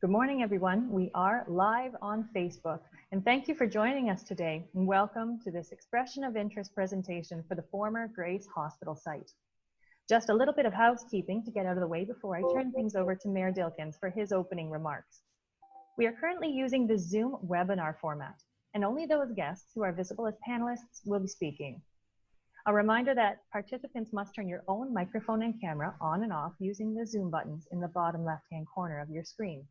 Good morning, everyone. We are live on Facebook, and thank you for joining us today, and welcome to this Expression of Interest presentation for the former Grace Hospital site. Just a little bit of housekeeping to get out of the way before I turn things over to Mayor Dilkens for his opening remarks. We are currently using the Zoom webinar format, and only those guests who are visible as panelists will be speaking. A reminder that participants must turn your own microphone and camera on and off using the Zoom buttons in the bottom left-hand corner of your screen.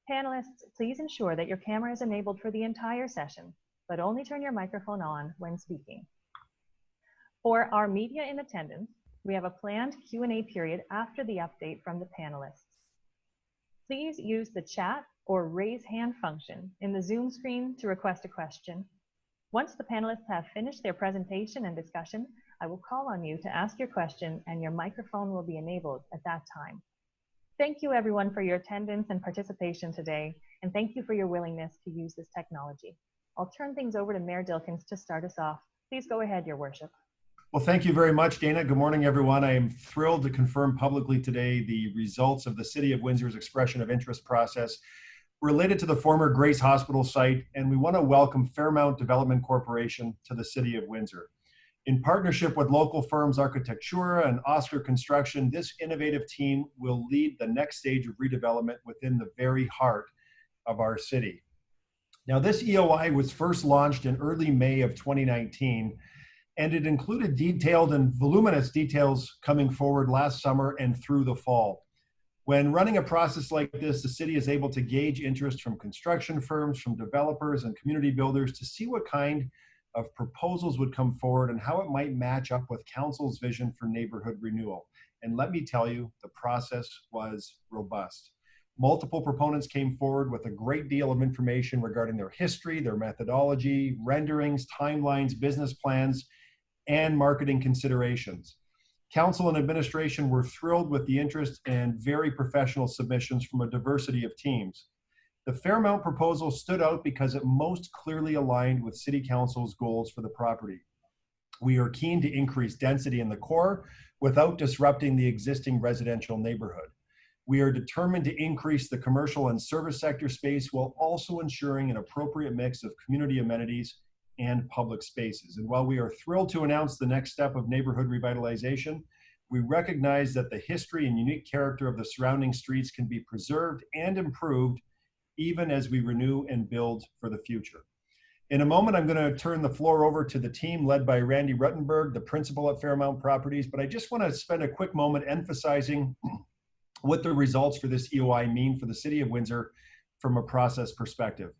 Panelists, please ensure that your camera is enabled for the entire session, but only turn your microphone on when speaking. For our media in attendance, we have a planned Q&A period after the update from the panelists. Please use the chat or raise hand function in the Zoom screen to request a question. Once the panelists have finished their presentation and discussion, I will call on you to ask your question and your microphone will be enabled at that time. Thank you everyone for your attendance and participation today, and thank you for your willingness to use this technology. I'll turn things over to Mayor Dilkens to start us off. Please go ahead, Your Worship. Well, thank you very much, Dana. Good morning, everyone. I am thrilled to confirm publicly today the results of the City of Windsor's Expression of Interest process related to the former Grace Hospital site, and we want to welcome Fairmount Development Corporation to the City of Windsor. In partnership with local firms Architectura and Oscar Construction, this innovative team will lead the next stage of redevelopment within the very heart of our city. Now, this EOI was first launched in early May of 2019, and it included detailed and voluminous details coming forward last summer and through the fall. When running a process like this, the city is able to gauge interest from construction firms, from developers and community builders to see what kind of proposals would come forward and how it might match up with council's vision for neighborhood renewal. And let me tell you, the process was robust. Multiple proponents came forward with a great deal of information regarding their history, their methodology, renderings, timelines, business plans, and marketing considerations. Council and administration were thrilled with the interest and very professional submissions from a diversity of teams. The Fairmount proposal stood out because it most clearly aligned with City Council's goals for the property. We are keen to increase density in the core without disrupting the existing residential neighborhood. We are determined to increase the commercial and service sector space while also ensuring an appropriate mix of community amenities and public spaces. And while we are thrilled to announce the next step of neighborhood revitalization, we recognize that the history and unique character of the surrounding streets can be preserved and improved even as we renew and build for the future. In a moment, I'm going to turn the floor over to the team led by Randy Ruttenberg, the principal at Fairmount Properties, but I just want to spend a quick moment emphasizing what the results for this EOI mean for the City of Windsor from a process perspective.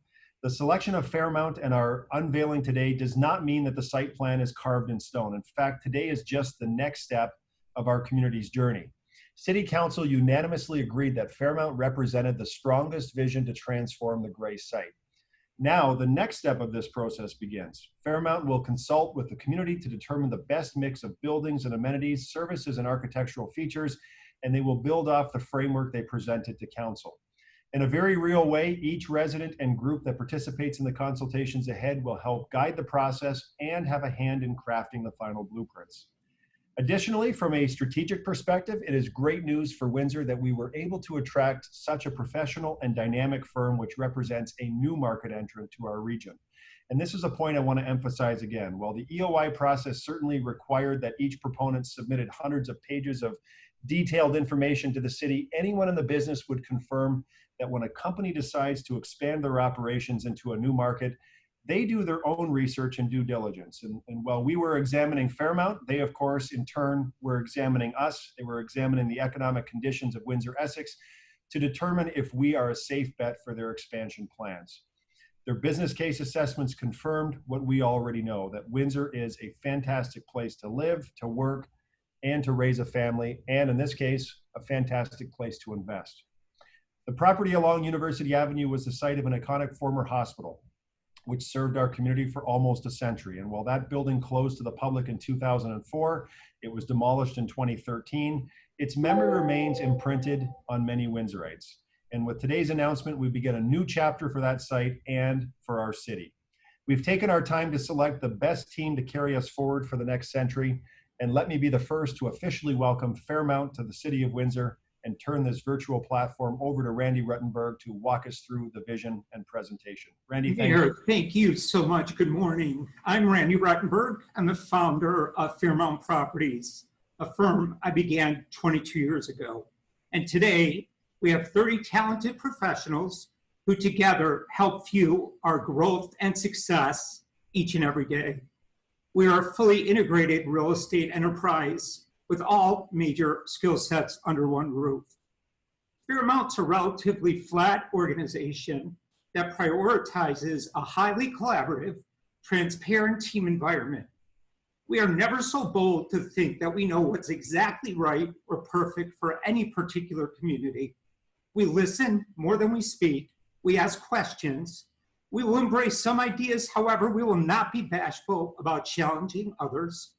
The selection of Fairmount and our unveiling today does not mean that the site plan is carved in stone. In fact, today is just the next step of our community's journey. City Council unanimously agreed that Fairmount represented the strongest vision to transform the Grace site. Now, the next step of this process begins. Fairmount will consult with the community to determine the best mix of buildings and amenities, services and architectural features, and they will build off the framework they presented to Council. In a very real way, each resident and group that participates in the consultations ahead will help guide the process and have a hand in crafting the final blueprints. Additionally, from a strategic perspective, it is great news for Windsor that we were able to attract such a professional and dynamic firm which represents a new market entrant to our region. And this is a point I want to emphasize again. While the EOI process certainly required that each proponent submitted hundreds of pages of detailed information to the city, anyone in the business would confirm that when a company decides to expand their operations into a new market, they do their own research and due diligence. And while we were examining Fairmount, they, of course, in turn, were examining us. They were examining the economic conditions of Windsor-Essex to determine if we are a safe bet for their expansion plans. Their business case assessments confirmed what we already know, that Windsor is a fantastic place to live, to work, and to raise a family, and in this case, a fantastic place to invest. The property along University Avenue was the site of an iconic former hospital, which served our community for almost a century. And while that building closed to the public in 2004, it was demolished in 2013, its memory remains imprinted on many Windsorites. And with today's announcement, we begin a new chapter for that site and for our city. We've taken our time to select the best team to carry us forward for the next century. And let me be the first to officially welcome Fairmount to the City of Windsor and turn this virtual platform over to Randy Ruttenberg to walk us through the vision and presentation. Randy, thank you. Thank you so much. Good morning. I'm Randy Ruttenberg. I'm the founder of Fairmount Properties, a firm I began 22 years ago. And today we have 30 talented professionals who together help fuel our growth and success each and every day. We are a fully integrated real estate enterprise with all major skill sets under one roof. Fairmount's a relatively flat organization that prioritizes a highly collaborative, transparent team environment. We are never so bold to think that we know what's exactly right or perfect for any particular community. We listen more than we speak. We ask questions. We will embrace some ideas. However, we will not be bashful about challenging others.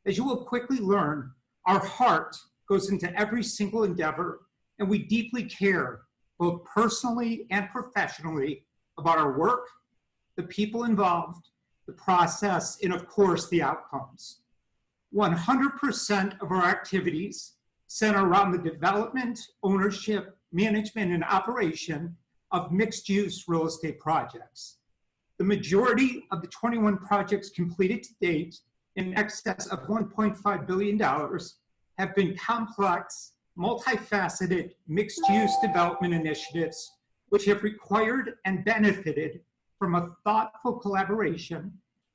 As you will quickly learn, our heart goes into every single endeavor, and we deeply care, both personally and professionally, about our work, the people involved, the process, and of course, the outcomes. 100% of our activities center around the development, ownership, management, and operation of mixed-use real estate projects. The majority of the 21 projects completed to date, in excess of $1.5 billion, have been complex, multifaceted, mixed-use development initiatives, which have required and benefited from a thoughtful collaboration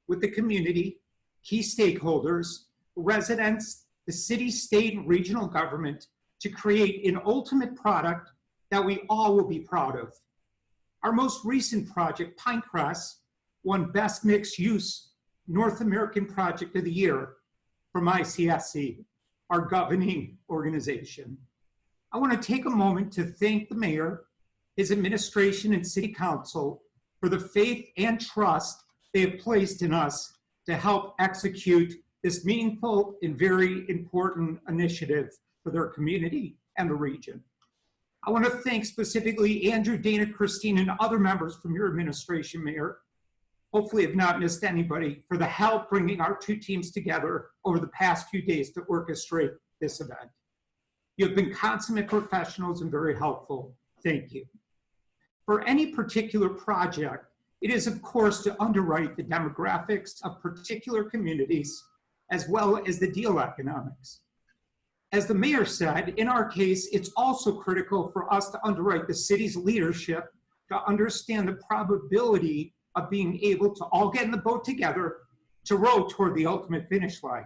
with the community, key stakeholders, residents, the city, state, and regional government to create an ultimate product that we all will be proud of. Our most recent project, Pinecrest, won Best Mixed Use North American Project of the Year from ICSC, our governing organization. I want to take a moment to thank the mayor, his administration, and city council for the faith and trust they have placed in us to help execute this meaningful and very important initiative for their community and the region. I want to thank specifically Andrew, Dana, Christine, and other members from your administration, Mayor. Hopefully I've not missed anybody, for the help bringing our two teams together over the past few days to orchestrate this event. You have been consummate professionals and very helpful. Thank you. For any particular project, it is of course to underwrite the demographics of particular communities as well as the deal economics. As the mayor said, in our case, it's also critical for us to underwrite the city's leadership to understand the probability of being able to all get in the boat together to row toward the ultimate finish line.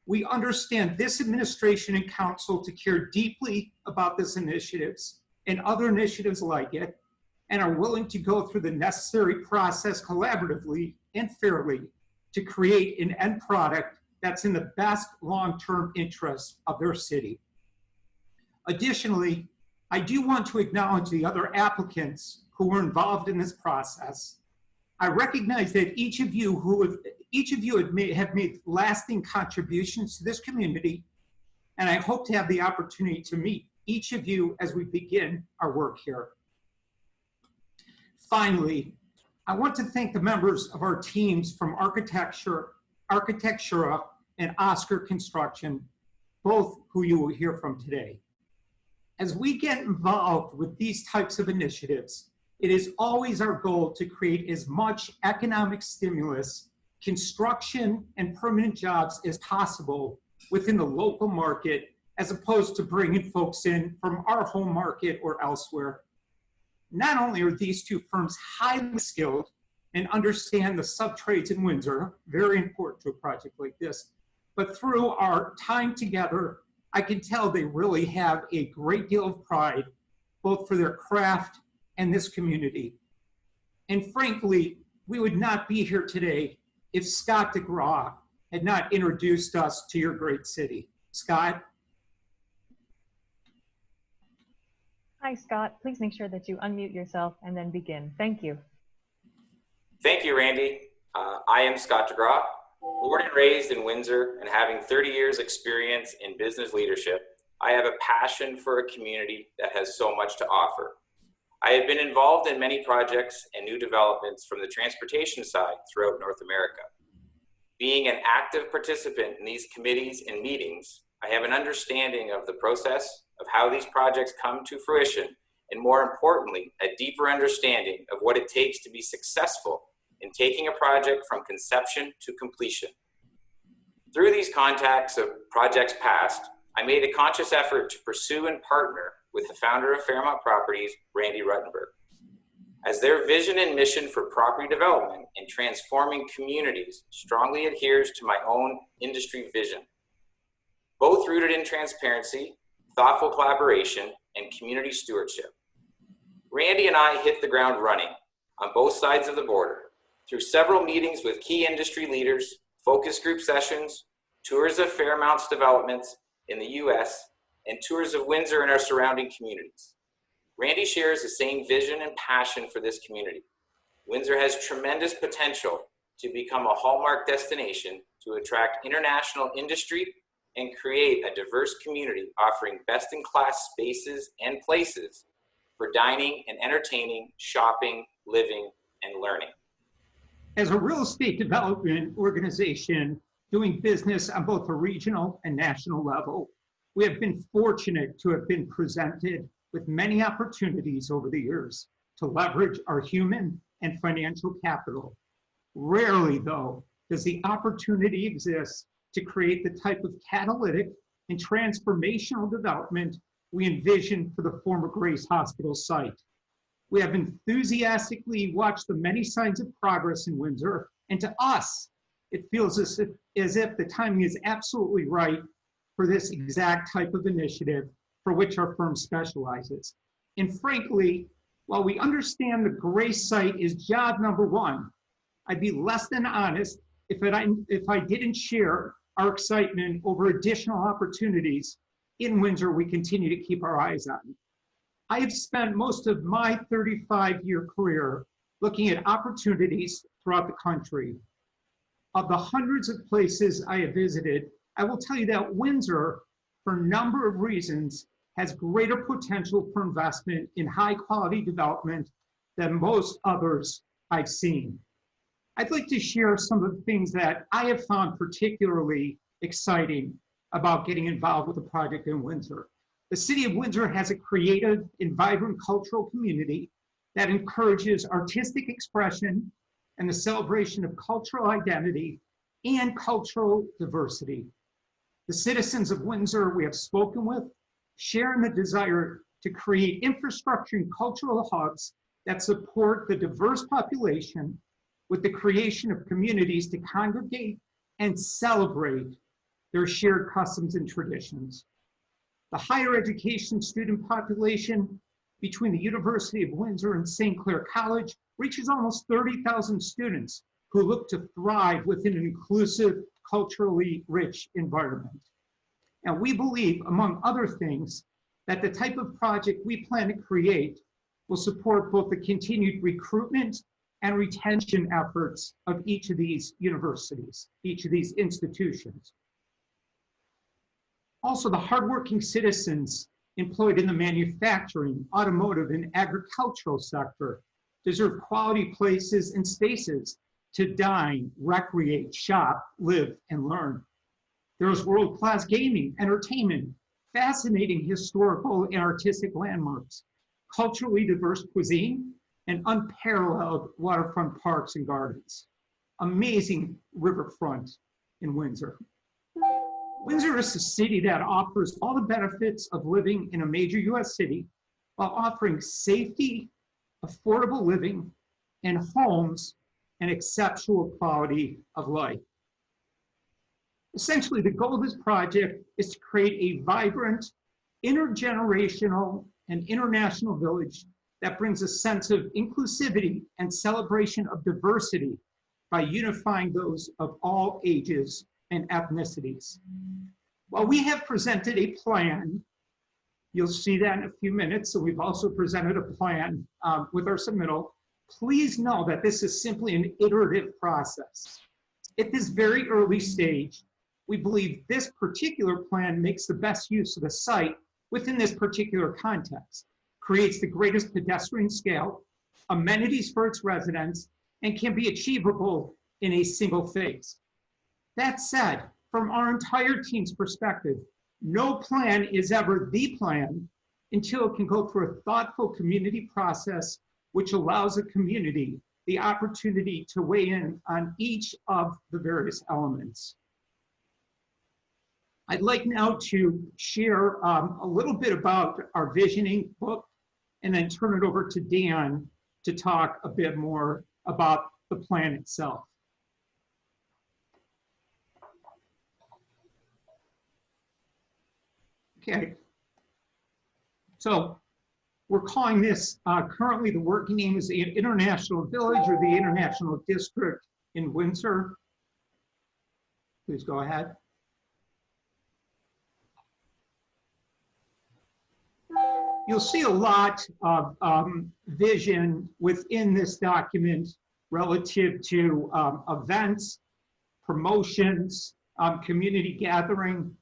We understand this administration and council to care deeply about this initiatives and other initiatives like it, and are willing to go through the necessary process collaboratively and fairly to create an end product that's in the best long-term interest of their city. Additionally, I do want to acknowledge the other applicants who were involved in this process. I recognize that each of you have made lasting contributions to this community, and I hope to have the opportunity to meet each of you as we begin our work here. Finally, I want to thank the members of our teams from Architectura and Oscar Construction, both who you will hear from today. As we get involved with these types of initiatives, it is always our goal to create as much economic stimulus, construction, and permanent jobs as possible within the local market, as opposed to bringing folks in from our home market or elsewhere. Not only are these two firms highly skilled and understand the sub-trades in Windsor, very important to a project like this, but through our time together, I can tell they really have a great deal of pride, both for their craft and this community. And frankly, we would not be here today if Scott DeGraw had not introduced us to your great city. Scott? Hi, Scott. Please make sure that you unmute yourself and then begin. Thank you. Thank you, Randy. I am Scott DeGraw, born and raised in Windsor, and having 30 years experience in business leadership, I have a passion for a community that has so much to offer. I have been involved in many projects and new developments from the transportation side throughout North America. Being an active participant in these committees and meetings, I have an understanding of the process of how these projects come to fruition, and more importantly, a deeper understanding of what it takes to be successful in taking a project from conception to completion. Through these contacts of projects past, I made a conscious effort to pursue and partner with the founder of Fairmount Properties, Randy Ruttenberg, as their vision and mission for property development and transforming communities strongly adheres to my own industry vision, both rooted in transparency, thoughtful collaboration, and community stewardship. Randy and I hit the ground running on both sides of the border through several meetings with key industry leaders, focus group sessions, tours of Fairmount's developments in the US, and tours of Windsor and our surrounding communities. Randy shares the same vision and passion for this community. Windsor has tremendous potential to become a hallmark destination to attract international industry and create a diverse community offering best-in-class spaces and places for dining and entertaining, shopping, living, and learning. As a real estate development organization doing business on both a regional and national level, we have been fortunate to have been presented with many opportunities over the years to leverage our human and financial capital. Rarely, though, does the opportunity exist to create the type of catalytic and transformational development we envisioned for the former Grace Hospital site. We have enthusiastically watched the many signs of progress in Windsor, and to us, it feels as if the timing is absolutely right for this exact type of initiative for which our firm specializes. And frankly, while we understand the Grace site is job number one, I'd be less than honest if I didn't share our excitement over additional opportunities in Windsor we continue to keep our eyes on. I have spent most of my 35-year career looking at opportunities throughout the country. Of the hundreds of places I have visited, I will tell you that Windsor, for a number of reasons, has greater potential for investment in high-quality development than most others I've seen. I'd like to share some of the things that I have found particularly exciting about getting involved with the project in Windsor. The city of Windsor has a creative and vibrant cultural community that encourages artistic expression and the celebration of cultural identity and cultural diversity. The citizens of Windsor we have spoken with share in the desire to create infrastructure and cultural hubs that support the diverse population with the creation of communities to congregate and celebrate their shared customs and traditions. The higher education student population between the University of Windsor and St. Clair College reaches almost 30,000 students who look to thrive within an inclusive, culturally rich environment. And we believe, among other things, that the type of project we plan to create will support both the continued recruitment and retention efforts of each of these universities, each of these institutions. Also, the hardworking citizens employed in the manufacturing, automotive, and agricultural sector deserve quality places and spaces to dine, recreate, shop, live, and learn. There is world-class gaming, entertainment, fascinating historical and artistic landmarks, culturally diverse cuisine, and unparalleled waterfront parks and gardens. Amazing riverfront in Windsor. Windsor is a city that offers all the benefits of living in a major US city while offering safety, affordable living, and homes and exceptional quality of life. Essentially, the goal of this project is to create a vibrant, intergenerational, and international village that brings a sense of inclusivity and celebration of diversity by unifying those of all ages and ethnicities. While we have presented a plan, you'll see that in a few minutes, so we've also presented a plan with our submittal. Please know that this is simply an iterative process. At this very early stage, we believe this particular plan makes the best use of the site within this particular context, creates the greatest pedestrian scale, amenities for its residents, and can be achievable in a single phase. That said, from our entire team's perspective, No plan is ever the plan until it can go through a thoughtful community process, which allows a community the opportunity to weigh in on each of the various elements. I'd like now to share a little bit about our visioning book and then turn it over to Dan to talk a bit more about the plan itself. Okay, so we're calling this, currently the working name is the International Village or the International District in Windsor. Please go ahead. You'll see a lot of vision within this document relative to events, promotions, community gathering.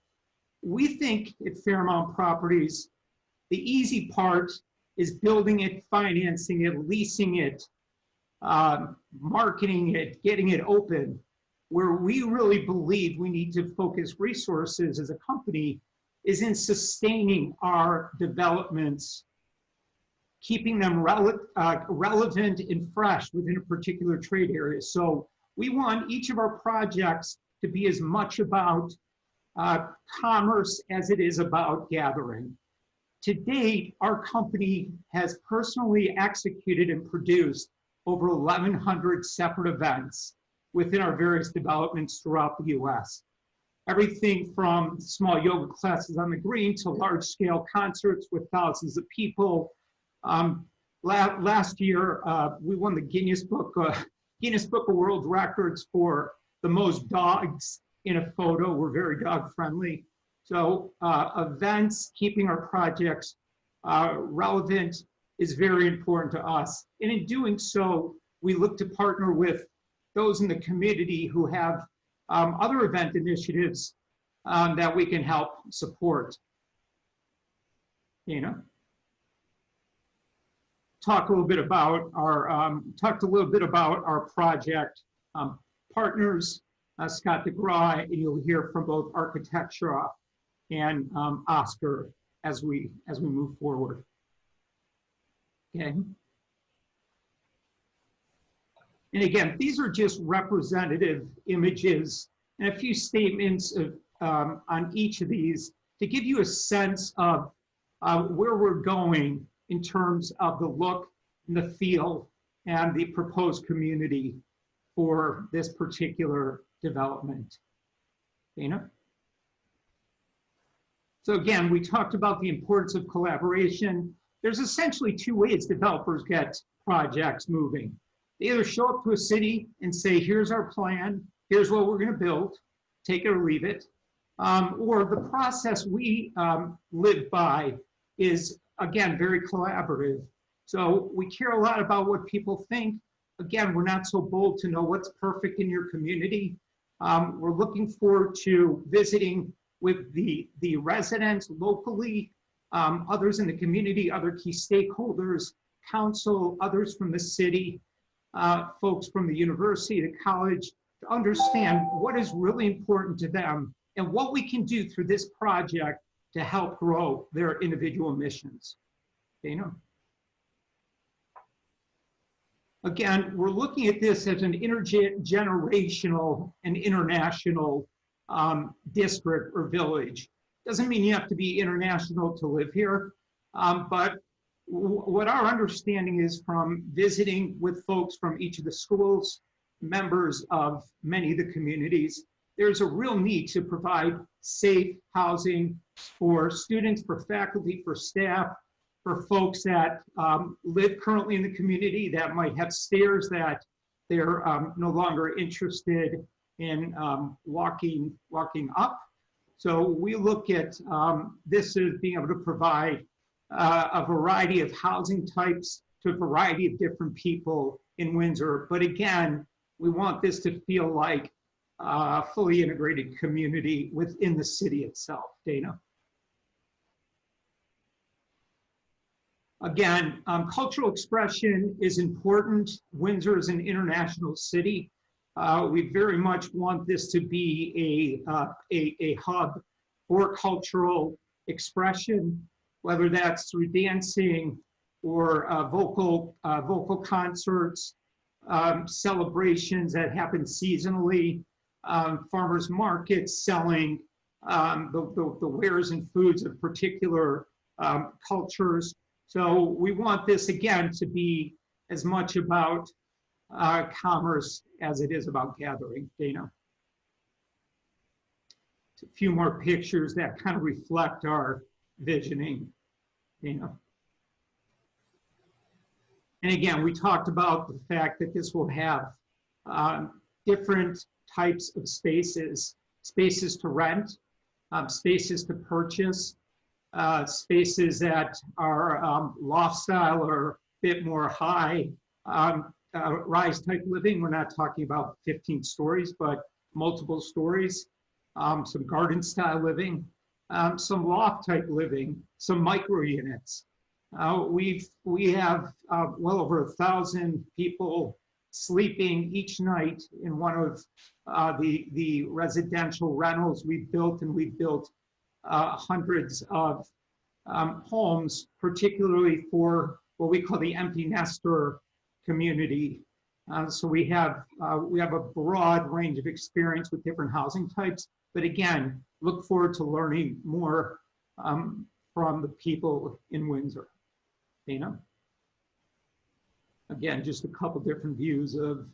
We think at Fairmount Properties, the easy part is building it, financing it, leasing it, marketing it, getting it open. Where we really believe we need to focus resources as a company is in sustaining our developments, keeping them relevant and fresh within a particular trade area. So we want each of our projects to be as much about commerce as it is about gathering. To date, our company has personally executed and produced over 1,100 separate events within our various developments throughout the US. Everything from small yoga classes on the green to large-scale concerts with thousands of people. Last year, we won the Guinness Book of World Records for the most dogs in a photo. We're very dog-friendly. So events, keeping our projects relevant is very important to us. And in doing so, we look to partner with those in the community who have other event initiatives that we can help support. Talked a little bit about our project partners, Scott DeGraw, and you'll hear from both Architectura and Oscar as we move forward. Okay. And again, these are just representative images and a few statements of, on each of these to give you a sense of where we're going in terms of the look and the feel and the proposed community for this particular development. Dana? So again, we talked about the importance of collaboration. There's essentially two ways developers get projects moving. They either show up to a city and say, here's our plan, here's what we're gonna build, take it or leave it. Or the process we live by is, again, very collaborative. So we care a lot about what people think. Again, we're not so bold to know what's perfect in your community. We're looking forward to visiting with the residents locally, others in the community, other key stakeholders, council, others from the city, folks from the university, the college, to understand what is really important to them and what we can do through this project to help grow their individual missions. Dana? Again, we're looking at this as an intergenerational and international district or village. Doesn't mean you have to be international to live here, but what our understanding is from visiting with folks from each of the schools, members of many of the communities, there's a real need to provide safe housing for students, for faculty, for staff, for folks that live currently in the community that might have stairs that they're no longer interested in walking up. So we look at this as being able to provide a variety of housing types to a variety of different people in Windsor. But again, we want this to feel like a fully integrated community within the city itself. Dana? Again, cultural expression is important. Windsor is an international city. We very much want this to be a hub for cultural expression, whether that's through dancing or vocal concerts, celebrations that happen seasonally, farmers markets selling the wares and foods of particular cultures. So we want this, again, to be as much about commerce as it is about gathering. Dana. A few more pictures that kind of reflect our visioning. Dana. And again, we talked about the fact that this will have different types of spaces, spaces to rent, spaces to purchase, spaces that are loft style or a bit more high rise type living. We're not talking about 15 stories, but multiple stories, some garden style living, some loft type living, some micro units. We have well over 1,000 people sleeping each night in one of the residential rentals we've built, and we've built hundreds of homes, particularly for what we call the empty nester community. So we have a broad range of experience with different housing types, but again, look forward to learning more from the people in Windsor. Dana? Again, just a couple different views of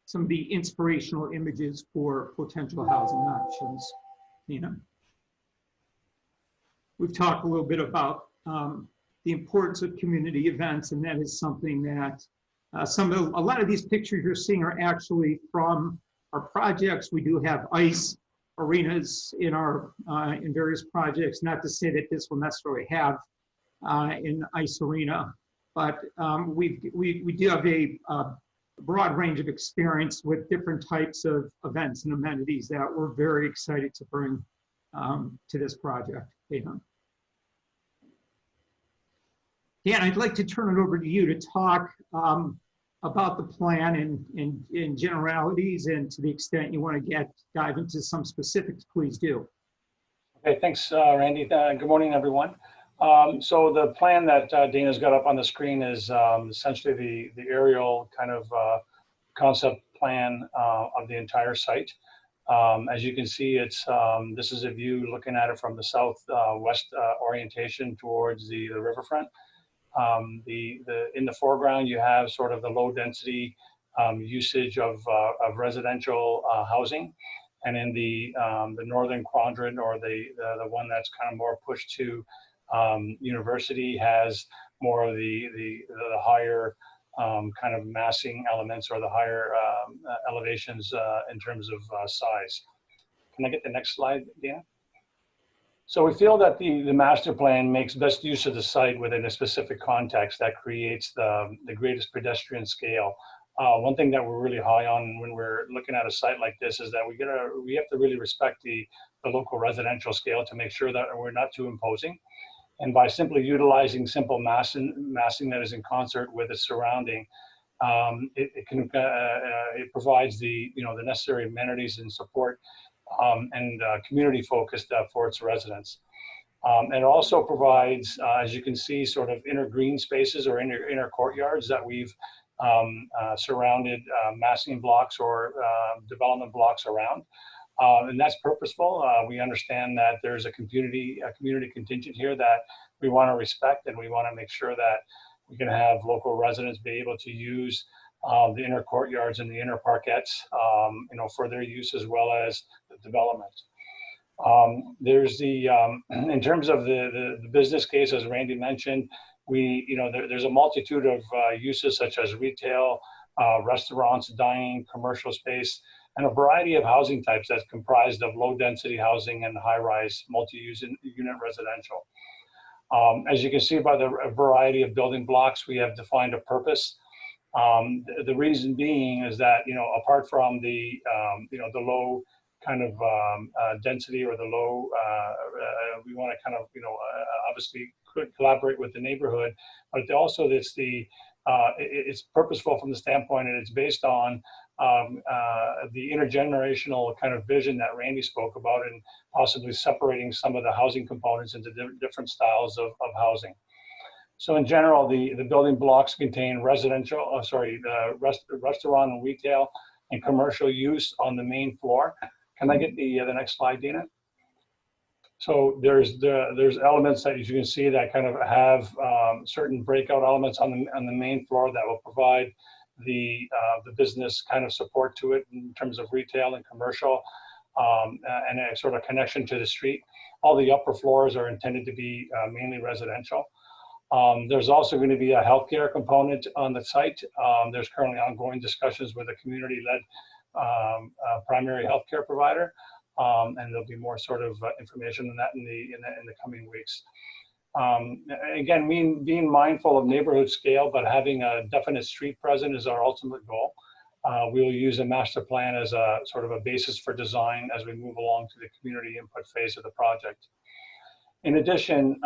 some of the inspirational images for potential housing options. Dana? We've talked a little bit about the importance of community events, and that is something that a lot of these pictures you're seeing are actually from our projects. We do have ice arenas in our in various projects. Not to say that this will necessarily have an ice arena, but we do have a broad range of experience with different types of events and amenities that we're very excited to bring to this project. Dan, I'd like to turn it over to you to talk about the plan in generalities, and to the extent you want to dive into some specifics, please do. Okay, thanks, Randy. Good morning, everyone. So the plan that Dana's got up on the screen is essentially the aerial kind of concept plan of the entire site. As you can see, this is a view looking at it from the southwest orientation towards the riverfront. In the foreground, you have sort of the low density usage of residential housing, and in the northern quadrant, or the one that's kind of more pushed to university, has more of the higher kind of massing elements, or the higher elevations in terms of size. Can I get the next slide, Dana? So we feel that the master plan makes best use of the site within a specific context that creates the greatest pedestrian scale. One thing that we're really high on when we're looking at a site like this is that we have to really respect the local residential scale to make sure that we're not too imposing. And by simply utilizing simple massing that is in concert with its surrounding, it provides the necessary amenities and support and community focused for its residents. And it also provides, as you can see, sort of inner green spaces or inner courtyards that we've surrounded massing blocks or development blocks around. And that's purposeful. We understand that there's a community contingent here that we want to respect, and we want to make sure that we can have local residents be able to use the inner courtyards and the inner parkettes, for their use, as well as the development. There's in terms of the business case, as Randy mentioned, there's a multitude of uses such as retail, restaurants, dining, commercial space, and a variety of housing types that's comprised of low density housing and high-rise multi-use unit residential. As you can see by the variety of building blocks, we have defined a purpose. The reason being is that, apart from the low kind of density, or the low, we want to kind of, obviously could collaborate with the neighborhood, but also it's purposeful from the standpoint, and it's based on the intergenerational kind of vision that Randy spoke about, and possibly separating some of the housing components into different styles of housing. So in general, the building blocks contain residential, restaurant and retail and commercial use on the main floor. Can I get the next slide, Dina? So there's elements that, as you can see, that kind of have certain breakout elements on the main floor that will provide the business kind of support to it in terms of retail and commercial, and a sort of connection to the street. All the upper floors are intended to be mainly residential. There's also going to be a healthcare component on the site. There's currently ongoing discussions with a community-led primary healthcare provider, and there'll be more sort of information on that in the coming weeks. Again, being mindful of neighborhood scale, but having a definite street presence is our ultimate goal. We will use a master plan as a sort of a basis for design as we move along to the community input phase of the project. In addition,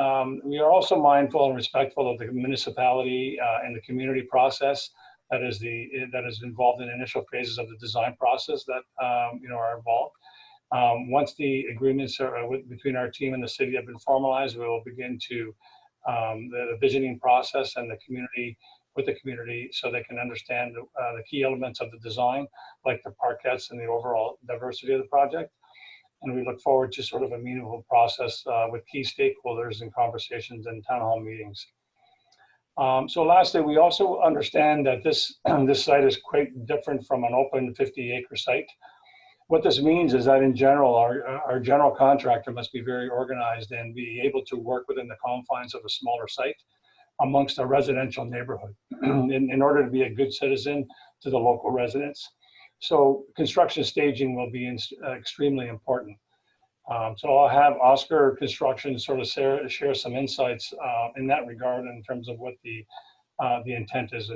we are also mindful and respectful of the municipality and the community process that is involved in initial phases of the design process that are involved. Once the agreements between our team and the city have been formalized, we will begin to the visioning process and the community with the community, so they can understand the key elements of the design, like the parkettes and the overall diversity of the project. And we look forward to sort of a meaningful process with key stakeholders in conversations and town hall meetings. So lastly, we also understand that this site is quite different from an open 50-acre site. What this means is that in general, our general contractor must be very organized and be able to work within the confines of a smaller site amongst a residential neighborhood in order to be a good citizen to the local residents. So construction staging will be extremely important. So I'll have Oscar Construction sort of share some insights in that regard in terms of what the intent is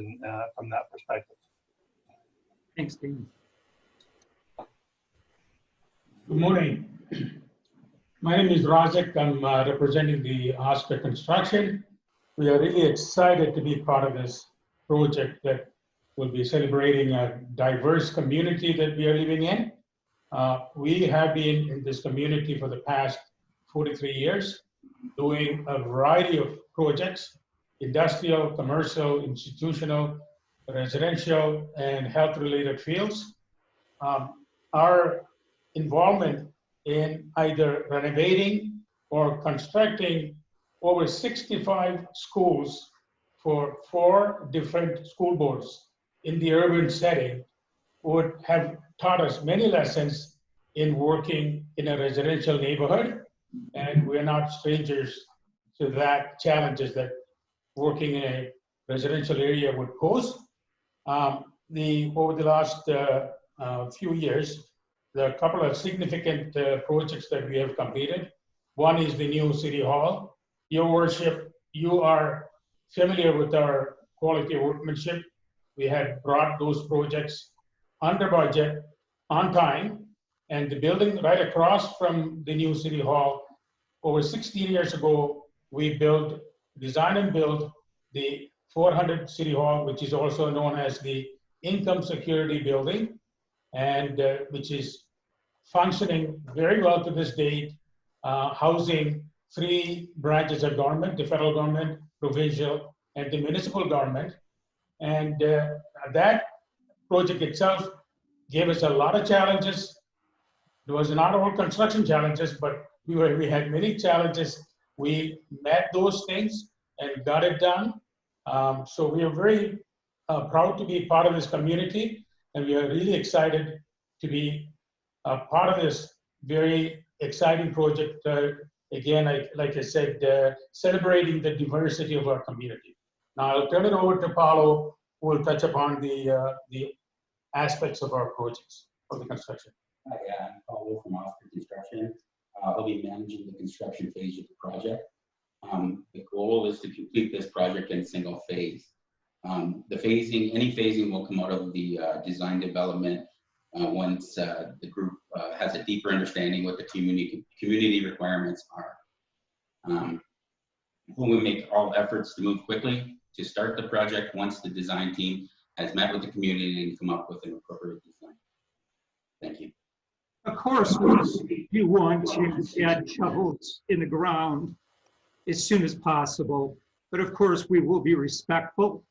from that perspective. Thanks, Dean. Good morning. My name is Razak. I'm representing the Oscar Construction. We are really excited to be part of this project that will be celebrating a diverse community that we are living in. We have been in this community for the past 43 years, doing a variety of projects: industrial, commercial, institutional, residential, and health-related fields. Our involvement in either renovating or constructing over 65 schools for 4 different school boards in the urban setting would have taught us many lessons in working in a residential neighborhood, and we're not strangers to that challenges that working in a residential area would pose. Over the last few years, there are a couple of significant projects that we have completed. One is the new City Hall. Your Worship, you are familiar with our quality of workmanship. We had brought those projects under budget, on time, and the building right across from the new City Hall, over 16 years ago, we designed and built the 400 City Hall, which is also known as the Income Security Building, and which is functioning very well to this date, housing 3 branches of government: the federal government, provincial, and the municipal government. And that project itself gave us a lot of challenges. It was not all construction challenges, but we had many challenges. We met those things and got it done. So we are very proud to be part of this community, and we are really excited to be part of this very exciting project. Again, like I said, celebrating the diversity of our community. Now I'll turn it over to Paulo, who will touch upon the aspects of our projects of the construction. Hi, I'm Paulo from Oscar Construction. I'll be managing the construction phase of the project. The goal is to complete this project in single phase. Any phasing will come out of the design development once the group has a deeper understanding what the community requirements are. We will make all efforts to move quickly to start the project once the design team has met with the community and come up with an appropriate design. Thank you. Of course, we do want to add shovels in the ground as soon as possible, but of course we will be respectful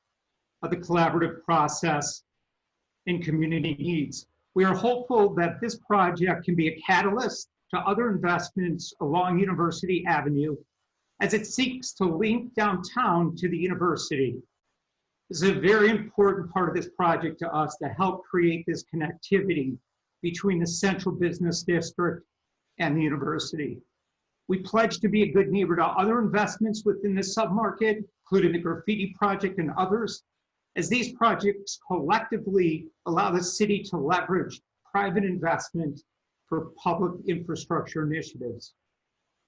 of the collaborative process and community needs. We are hopeful that this project can be a catalyst to other investments along University Avenue as it seeks to link downtown to the university. This is a very important part of this project to us to help create this connectivity between the central business district and the university. We pledge to be a good neighbor to other investments within this submarket, including the graffiti project and others, as these projects collectively allow the city to leverage private investment for public infrastructure initiatives.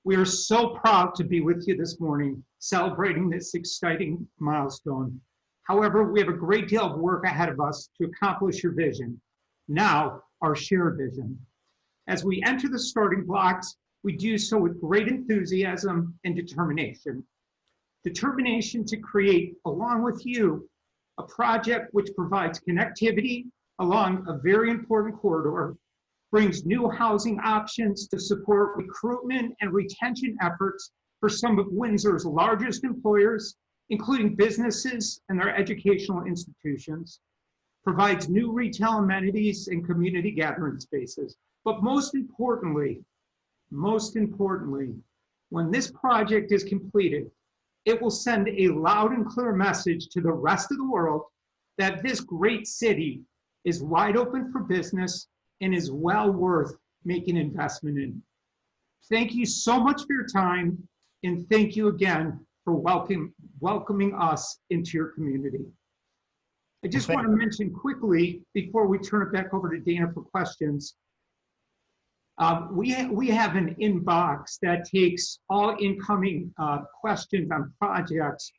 We are so proud to be with you this morning, celebrating this exciting milestone. However, we have a great deal of work ahead of us to accomplish your vision, now our shared vision. As we enter the starting blocks, we do so with great enthusiasm and determination. Determination to create, along with you, a project which provides connectivity along a very important corridor, brings new housing options to support recruitment and retention efforts for some of Windsor's largest employers, including businesses and their educational institutions, provides new retail amenities and community gathering spaces. But most importantly, when this project is completed, it will send a loud and clear message to the rest of the world that this great city is wide open for business and is well worth making investment in. Thank you so much for your time, and thank you again for welcoming us into your community. I just want to mention quickly, before we turn it back over to Dana for questions, we have an inbox that takes all incoming questions on projects.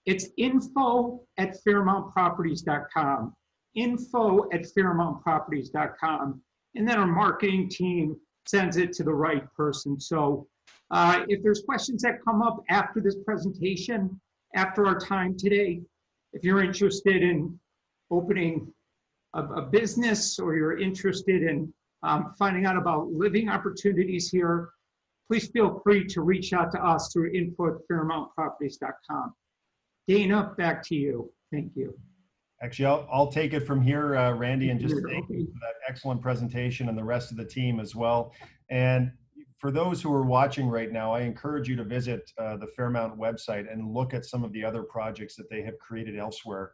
It's info@fairmountproperties.com, info@fairmountproperties.com, and then our marketing team sends it to the right person. So if there's questions that come up after this presentation, after our time today, if you're interested in opening a business or you're interested in finding out about living opportunities here, please feel free to reach out to us through info@fairmountproperties.com. Dana, back to you. Thank you. Actually, I'll take it from here, Randy, and just thank you for that excellent presentation and the rest of the team as well. And for those who are watching right now, I encourage you to visit the Fairmount website and look at some of the other projects that they have created elsewhere.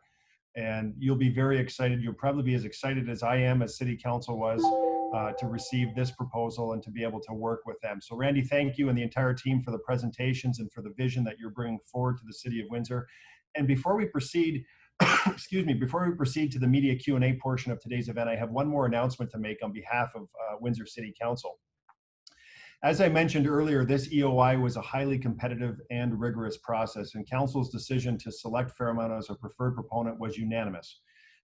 And you'll be very excited. You'll probably be as excited as I am, as City Council was, to receive this proposal and to be able to work with them. So Randy, thank you and the entire team for the presentations and for the vision that you're bringing forward to the City of Windsor. And before we proceed, before we proceed to the media Q&A portion of today's event, I have one more announcement to make on behalf of Windsor City Council. As I mentioned earlier, this EOI was a highly competitive and rigorous process, and Council's decision to select Fairmount as a preferred proponent was unanimous.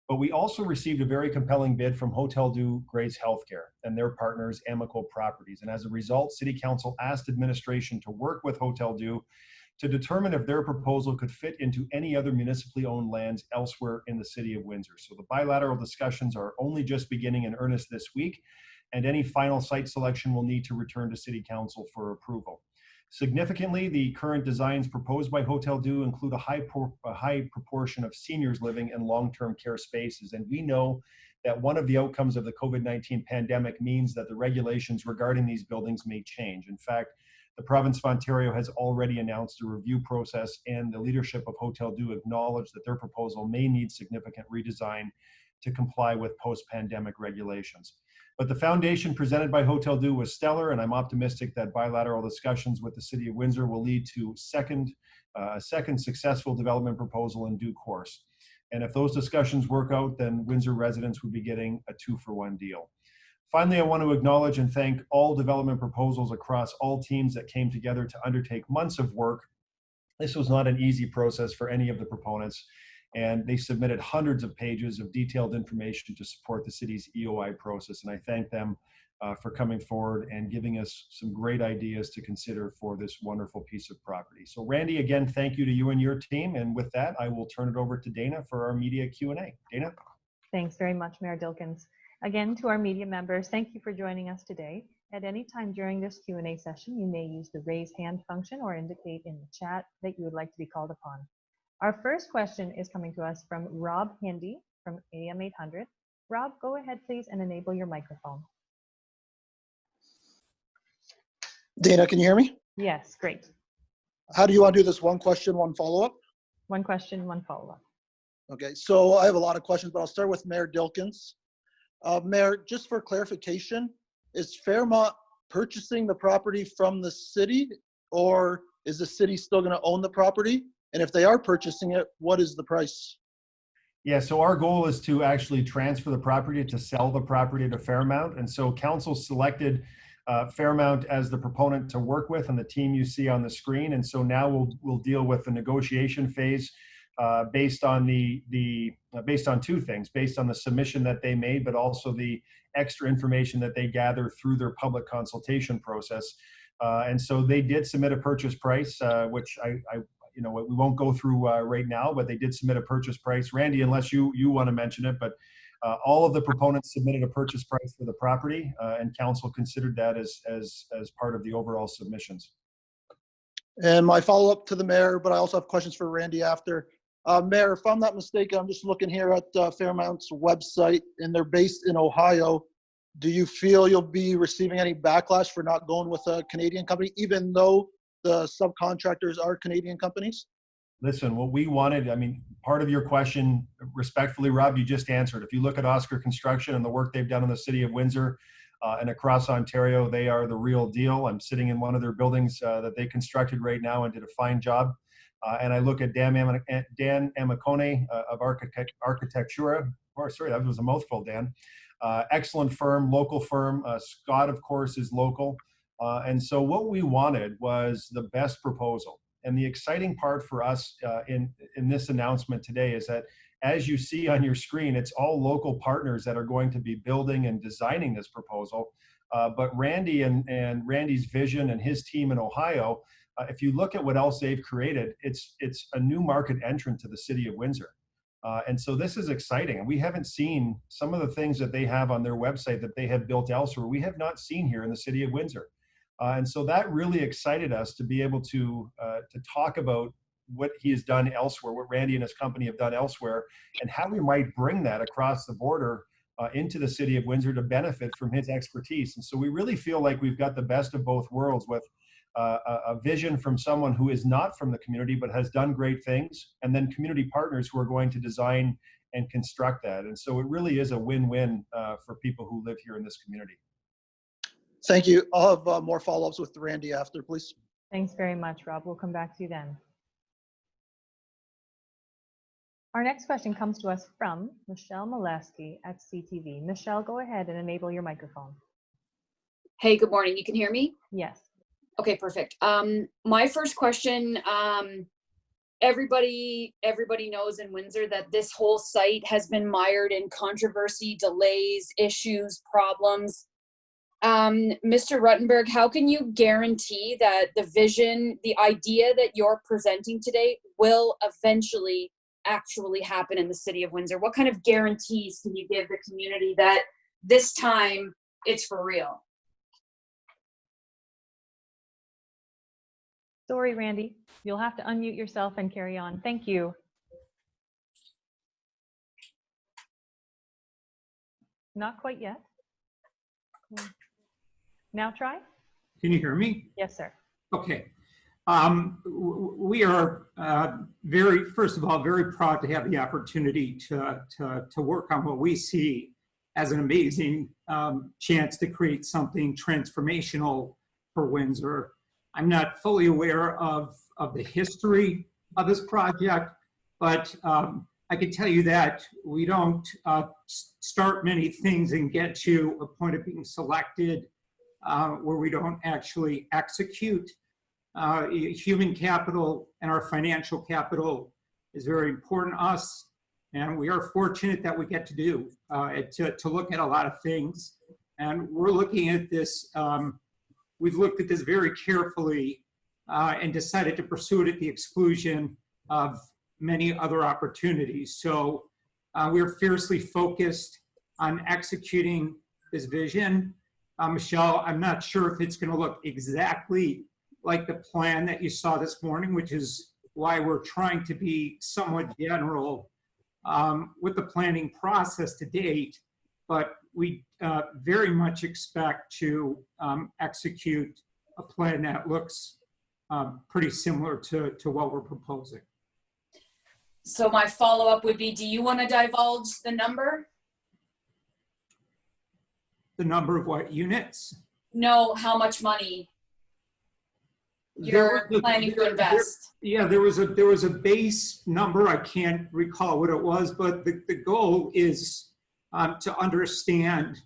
But we also received a very compelling bid from Hotel Dieu Grace Healthcare and their partners, Amical Properties. And as a result, City Council asked administration to work with Hotel Dieu to determine if their proposal could fit into any other municipally owned lands elsewhere in the City of Windsor. So the bilateral discussions are only just beginning in earnest this week, and any final site selection will need to return to City Council for approval. Significantly, the current designs proposed by Hotel Dieu include a high proportion of seniors living in long-term care spaces. And we know that one of the outcomes of the COVID-19 pandemic means that the regulations regarding these buildings may change. In fact, the province of Ontario has already announced a review process, and the leadership of Hotel Dieu acknowledged that their proposal may need significant redesign to comply with post-pandemic regulations. But the foundation presented by Hotel Dieu was stellar, and I'm optimistic that bilateral discussions with the City of Windsor will lead to a second successful development proposal in due course. And if those discussions work out, then Windsor residents would be getting a 2-for-1 deal. Finally, I want to acknowledge and thank all development proposals across all teams that came together to undertake months of work. This was not an easy process for any of the proponents, and they submitted hundreds of pages of detailed information to support the city's EOI process, and I thank them for coming forward and giving us some great ideas to consider for this wonderful piece of property. So Randy, again, thank you to you and your team. And with that, I will turn it over to Dana for our media Q&A. Dana? Thanks very much, Mayor Dilkens. Again, to our media members, thank you for joining us today. At any time during this Q&A session, you may use the raise hand function or indicate in the chat that you would like to be called upon. Our first question is coming to us from Rob Hindi from AM 800. Rob, go ahead, please, and enable your microphone. Dana, can you hear me? Yes, great. How do you want to do this? One question, one follow-up? One question, one follow-up. Okay, so I have a lot of questions, but I'll start with Mayor Dilkens. Mayor, just for clarification, is Fairmount purchasing the property from the city, or is the city still going to own the property? And if they are purchasing it, what is the price? Yeah, so our goal is to actually transfer the property, to sell the property to Fairmount. And so council selected Fairmount as the proponent to work with, and the team you see on the screen. And so now we'll deal with the negotiation phase based on based on two things: based on the submission that they made, but also the extra information that they gather through their public consultation process. And so they did submit a purchase price, which we won't go through right now, but they did submit a purchase price. Randy, unless you want to mention it, but all of the proponents submitted a purchase price for the property, and council considered that as part of the overall submissions. And my follow-up to the mayor, but I also have questions for Randy after. Mayor, if I'm not mistaken, I'm just looking here at Fairmount's website, and they're based in Ohio. Do you feel you'll be receiving any backlash for not going with a Canadian company, even though the subcontractors are Canadian companies? Listen, what we wanted, I mean, part of your question, respectfully, Rob, you just answered. If you look at Oscar Construction and the work they've done in the city of Windsor and across Ontario, they are the real deal. I'm sitting in one of their buildings that they constructed right now and did a fine job. And I look at Dan Amicone of Architectura. Oh, sorry, that was a mouthful, Dan. Excellent firm, local firm. Scott, of course, is local. And so what we wanted was the best proposal. And the exciting part for us in this announcement today is that, as you see on your screen, it's all local partners that are going to be building and designing this proposal. But Randy and Randy's vision and his team in Ohio, if you look at what else they've created, it's a new market entrant to the city of Windsor. And so this is exciting. And we haven't seen some of the things that they have on their website that they have built elsewhere. We have not seen here in the city of Windsor. And so that really excited us to be able to talk about what he has done elsewhere, what Randy and his company have done elsewhere, and how we might bring that across the border into the city of Windsor to benefit from his expertise. And so we really feel like we've got the best of both worlds, with a vision from someone who is not from the community but has done great things, and then community partners who are going to design and construct that. And so it really is a win-win for people who live here in this community. Thank you. I'll have more follow-ups with Randy after, please. Thanks very much, Rob. We'll come back to you then. Our next question comes to us from Michelle Molesky at CTV. Michelle, go ahead and enable your microphone. Hey, good morning. You can hear me? Yes. Okay, perfect. My first question, everybody knows in Windsor that this whole site has been mired in controversy, delays, issues, problems. Mr. Ruttenberg, how can you guarantee that the vision, the idea that you're presenting today will eventually actually happen in the city of Windsor? What kind of guarantees can you give the community that this time it's for real? Sorry, Randy. You'll have to unmute yourself and carry on. Thank you. Not quite yet. Now try. Can you hear me? Yes, sir. Okay. We are first of all, very proud to have the opportunity to work on what we see as an amazing chance to create something transformational for Windsor. I'm not fully aware of the history of this project, but I can tell you that we don't start many things and get to a point of being selected where we don't actually execute. Human capital and our financial capital is very important to us, and we are fortunate that we get to look at a lot of things And we're looking at this, we've looked at this very carefully and decided to pursue it at the exclusion of many other opportunities. So we're fiercely focused on executing this vision. Michelle, I'm not sure if it's going to look exactly like the plan that you saw this morning, which is why we're trying to be somewhat general with the planning process to date, but we very much expect to execute a plan that looks pretty similar to what we're proposing. So my follow-up would be, do you want to divulge the number? The number of what units? No, how much money you're planning to invest? There was a base number. I can't recall what it was, but the goal is to understand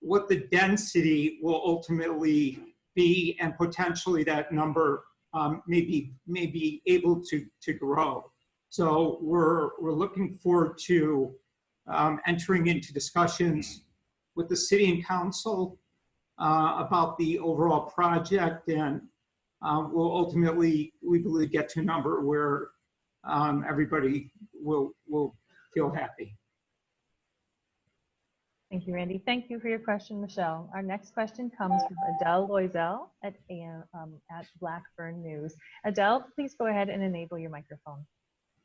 what the density will ultimately be, and potentially that number may be able to grow. So we're looking forward to entering into discussions with the city and council about the overall project, and we'll ultimately, we believe, get to a number where everybody will feel happy. Thank you, Randy. Thank you for your question, Michelle. Our next question comes from Adele Loisel at Blackburn News. Adele, please go ahead and enable your microphone.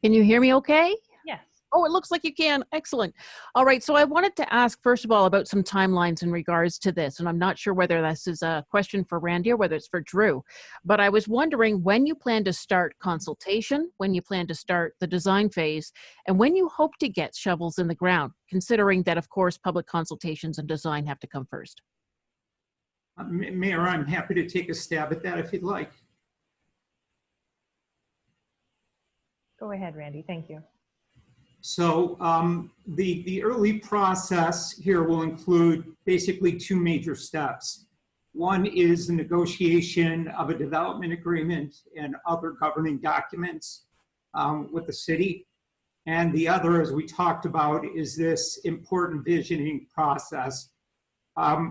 Can you hear me okay? Yes. Oh, it looks like you can. Excellent. All right. So I wanted to ask, first of all, about some timelines in regards to this. And I'm not sure whether this is a question for Randy or whether it's for Drew. But I was wondering when you plan to start consultation, when you plan to start the design phase, and when you hope to get shovels in the ground, considering that, of course, public consultations and design have to come first. Mayor, I'm happy to take a stab at that if you'd like. Go ahead, Randy. Thank you. So the early process here will include basically two major steps. One is the negotiation of a development agreement and other governing documents with the city. And the other, as we talked about, is this important visioning process.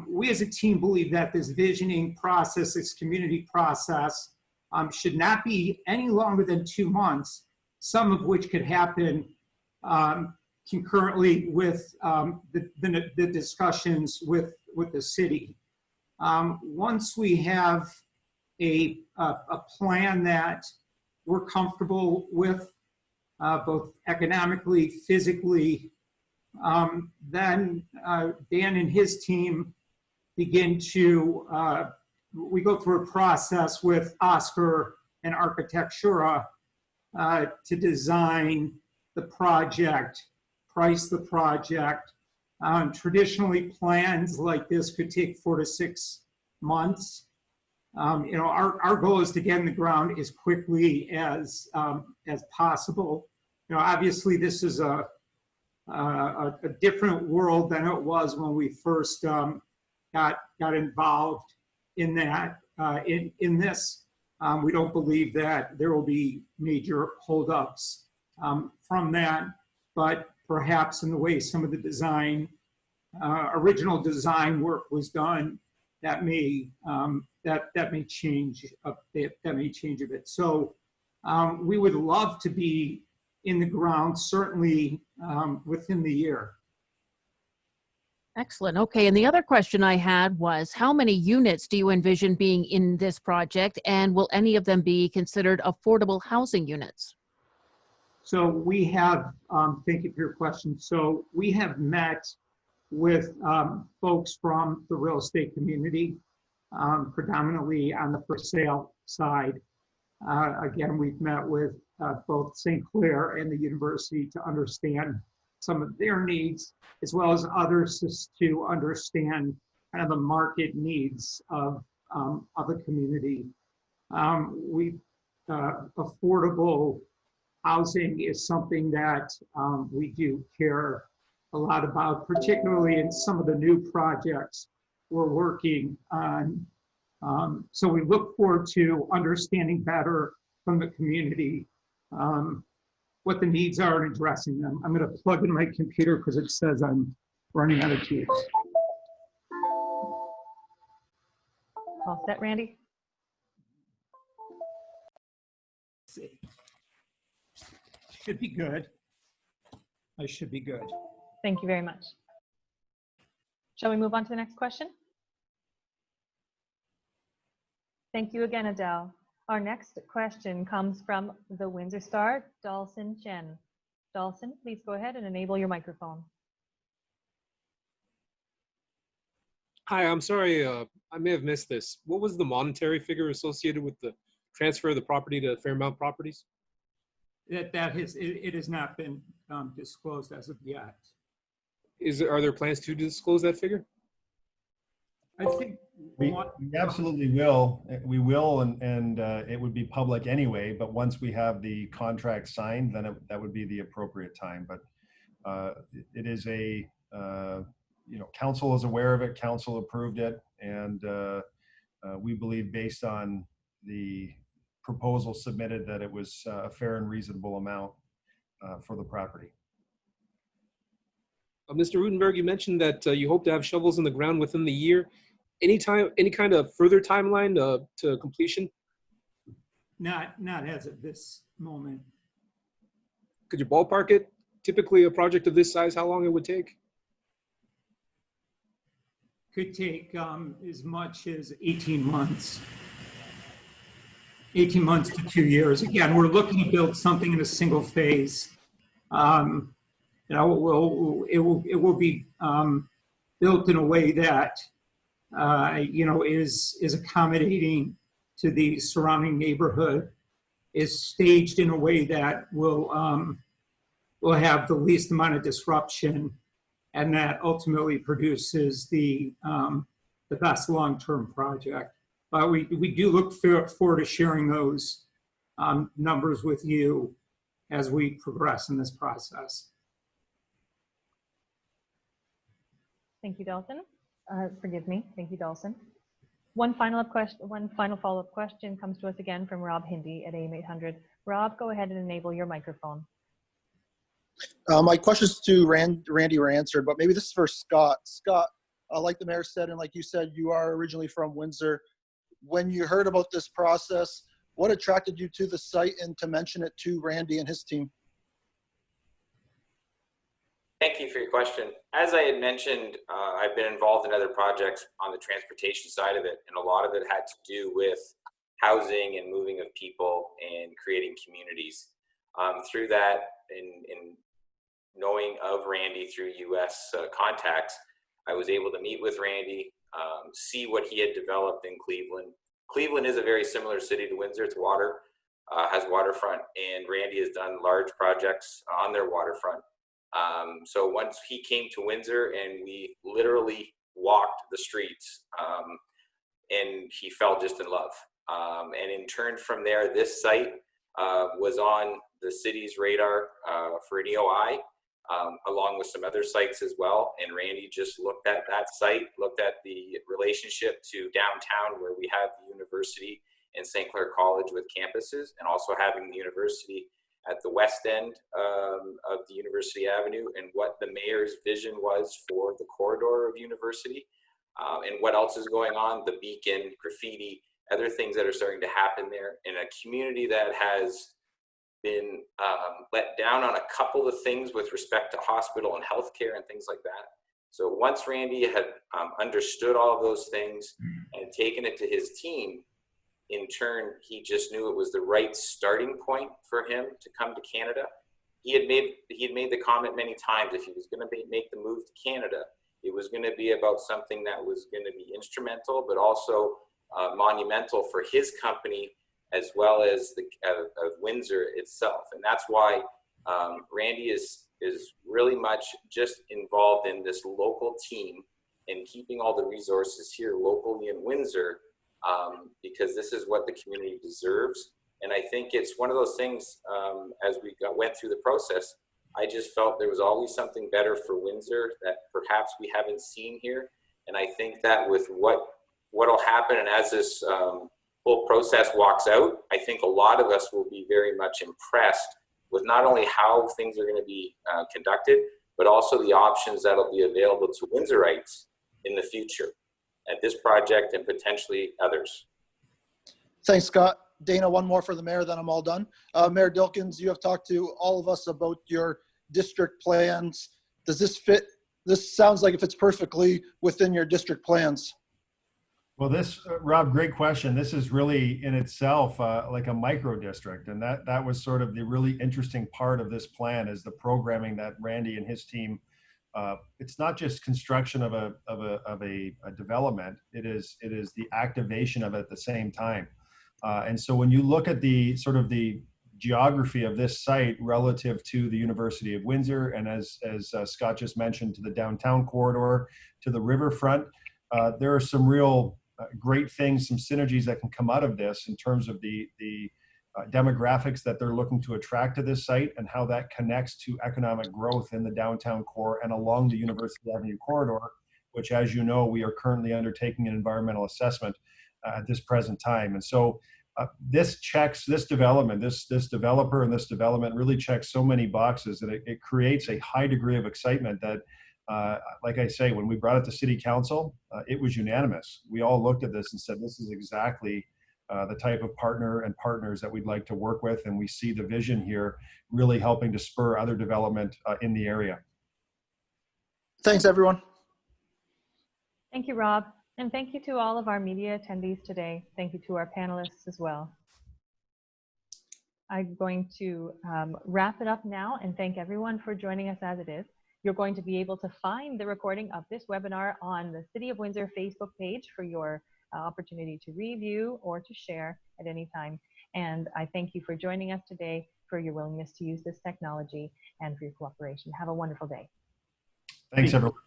We as a team believe that this visioning process, this community process, should not be any longer than 2 months, some of which could happen concurrently with the discussions with the city. Once we have a plan that we're comfortable with, both economically, physically, then Dan and his team begin to, we go through a process with Oscar and Architectura to design the project, price the project. Traditionally, plans like this could take 4 to 6 months. Our goal is to get in the ground as quickly as possible. Obviously, this is a different world than it was when we first got involved in that. In this, we don't believe that there will be major holdups from that, but perhaps in the way some of the design, original design work was done, that may change a bit. So we would love to be in the ground, certainly within the year. Excellent. Okay. And the other question I had was, how many units do you envision being in this project, and will any of them be considered affordable housing units? So we have, thank you for your question. So we have met with folks from the real estate community, predominantly on the for sale side. Again, we've met with both St. Clair and the university to understand some of their needs, as well as others to understand kind of the market needs of the community. Affordable housing is something that we do care a lot about, particularly in some of the new projects we're working on. So we look forward to understanding better from the community what the needs are and addressing them. I'm going to plug in my computer because it says I'm running out of juice. All set, Randy? See. Should be good. I should be good. Thank you very much. Shall we move on to the next question? Thank you again, Adele. Our next question comes from the Windsor Star, Dalson Chen. Dalson, please go ahead and enable your microphone. Hi, I'm sorry, I may have missed this. What was the monetary figure associated with the transfer of the property to Fairmount Properties? It has not been disclosed as of yet. Are there plans to disclose that figure? I think We absolutely will. We will, and it would be public anyway, but once we have the contract signed, then that would be the appropriate time. But it is a, council is aware of it, council approved it, and we believe based on the proposal submitted that it was a fair and reasonable amount for the property. Mr. Rutenberg, you mentioned that you hope to have shovels in the ground within the year. Any kind of further timeline to completion? not as of this moment. Could you ballpark it? Typically, a project of this size, how long it would take? Could take as much as 18 months. 18 months to 2 years. Again, we're looking to build something in a single phase. It will be built in a way that is accommodating to the surrounding neighborhood, is staged in a way that will have the least amount of disruption, and that ultimately produces the best long-term project. But we do look forward to sharing those numbers with you as we progress in this process. Thank you, Dalton. Forgive me. Thank you, Dalton. One final follow-up question comes to us again from Rob Hindi at AIM 800. Rob, go ahead and enable your microphone. My questions to Randy were answered, but maybe this is for Scott. Scott, like the mayor said, and like you said, you are originally from Windsor. When you heard about this process, what attracted you to the site and to mention it to Randy and his team? Thank you for your question. As I had mentioned, I've been involved in other projects on the transportation side of it, and a lot of it had to do with housing and moving of people and creating communities. Through that, in knowing of Randy through US contacts, I was able to meet with Randy, see what he had developed in Cleveland. Cleveland is a very similar city to Windsor. It's has waterfront, and Randy has done large projects on their waterfront. So once he came to Windsor and we literally walked the streets, and he fell just in love. And in turn from there, this site was on the city's radar for an EOI, along with some other sites as well. And Randy just looked at that site, looked at the relationship to downtown where we have the university and St. Clair College with campuses, and also having the university at the west end of the University Avenue, and what the mayor's vision was for the corridor of university, and what else is going on, the beacon, graffiti, other things that are starting to happen there in a community that has been let down on a couple of things with respect to hospital and healthcare and things like that. So once Randy had understood all of those things and taken it to his team, in turn, he just knew it was the right starting point for him to come to Canada. He had made the comment many times, if he was going to make the move to Canada, it was going to be about something that was going to be instrumental, but also monumental for his company, as well as of Windsor itself. And that's why Randy is really much just involved in this local team and keeping all the resources here locally in Windsor, because this is what the community deserves. And I think it's one of those things, as we went through the process, I just felt there was always something better for Windsor that perhaps we haven't seen here. And I think that with what'll happen, and as this whole process walks out, I think a lot of us will be very much impressed with not only how things are going to be conducted, but also the options that'll be available to Windsorites in the future. at this project and potentially others. Thanks, Scott. Dana, one more for the mayor, then I'm all done. Mayor Dilkens, you have talked to all of us about your district plans. Does this fit? This sounds like it fits perfectly within your district plans. Well, this, Rob, great question. This is really in itself like a micro district, and that was sort of the really interesting part of this plan is the programming that Randy and his team. It's not just construction of a development. It is the activation of it at the same time. And so when you look at the sort of the geography of this site relative to the University of Windsor, and as Scott just mentioned, to the downtown corridor, to the riverfront, there are some real great things, some synergies that can come out of this in terms of the demographics that they're looking to attract to this site and how that connects to economic growth in the downtown core and along the University Avenue corridor, which, as you know, we are currently undertaking an environmental assessment at this present time. And so this development, this developer and this development really checks so many boxes that it creates a high degree of excitement that, like I say, when we brought it to City Council, it was unanimous. We all looked at this and said, this is exactly the type of partner and partners that we'd like to work with. And we see the vision here really helping to spur other development in the area. Thanks, everyone. Thank you, Rob. And thank you to all of our media attendees today. Thank you to our panelists as well. I'm going to wrap it up now and thank everyone for joining us as it is. You're going to be able to find the recording of this webinar on the City of Windsor Facebook page for your opportunity to review or to share at any time. And I thank you for joining us today, for your willingness to use this technology, and for your cooperation. Have a wonderful day. Thanks, everyone.